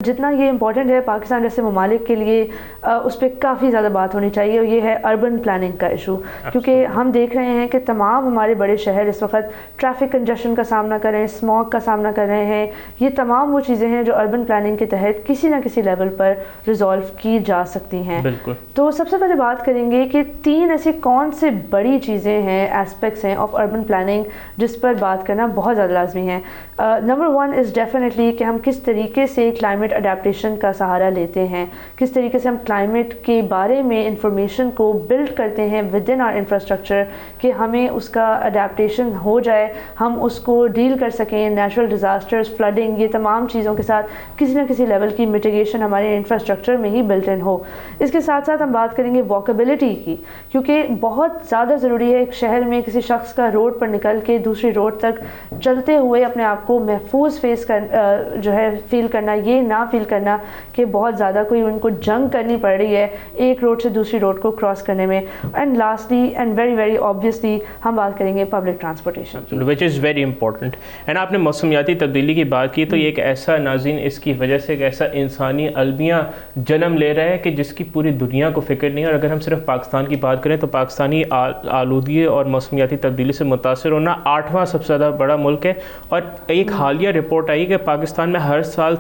جتنا یہ امپورٹنٹ ہے پاکستان جیسے ممالک کے لیے اس پہ کافی زیادہ بات ہونی چاہیے، اور یہ ہے اربن پلاننگ کا ایشو، کیونکہ ہم دیکھ رہے ہیں کہ تمام ہمارے بڑے شہر اس وقت ٹریفک کنجیشن کا سامنا کر رہے ہیں، اسموگ کا سامنا کر رہے ہیں. یہ تمام وہ چیزیں ہیں جو اربن پلاننگ کے تحت کسی نہ کسی لیول پر ریزالو کی جا سکتی ہیں. تو سب سے پہلے بات کریں گے کہ 3 ایسی کون سے بڑی چیزیں ہیں، ایسپیکٹس ہیں آف اربن پلاننگ جس پر بات کرنا بہت زیادہ لازمی ہے. نمبر 1 از ڈیفینیٹلی کہ ہم کس طریقے سے کلائمیٹ اڈیپٹیشن کا سہارا لیتے ہیں، کس طریقے سے ہم کلائمیٹ کے بارے میں انفارمیشن کو بلڈ کرتے ہیں ود ان آر انفراسٹرکچر کہ ہمیں اس کا اڈیپٹیشن ہو جائے، ہم اس کو ڈیل کر سکیں. نیچرل ڈیزاسٹرز، فلڈنگ، یہ تمام چیزوں کے ساتھ کسی نہ کسی لیول کی میٹیگیشن ہمارے انفراسٹرکچر میں ہی بلٹ ان ہو. اس کے ساتھ ساتھ ہم بات کریں گے واکیبلٹی کی، کیونکہ بہت زیادہ ضروری ہے ایک شہر میں کسی شخص کا روڈ پر نکل کے دوسری روڈ تک چلتے ہوئے اپنے آپ کو محفوظ فیل کرنا، یہ نہ فیل کرنا کہ بہت زیادہ کوئی ان کو جنگ کرنی پڑ رہی ہے ایک روڈ سے دوسری روڈ کو کراس کرنے میں. And lastly and very very obviously ہم بات کریں گے public transportation, which is very important. And آپ نے موسمیاتی تبدیلی کی بات کی، تو یہ ایک ایسا ناظرین اس کی وجہ سے ایک ایسا انسانی المیہ جنم لے رہا ہے کہ جس کی پوری دنیا کو فکر نہیں ہے. اور اگر ہم صرف پاکستان کی بات کریں تو پاکستانی آلودگی اور موسمیاتی تبدیلی سے متاثر ہونا 8واں سب سے زیادہ بڑا ملک ہے. اور ایک حالیہ رپورٹ آئی کہ پاکستان میں ہر سال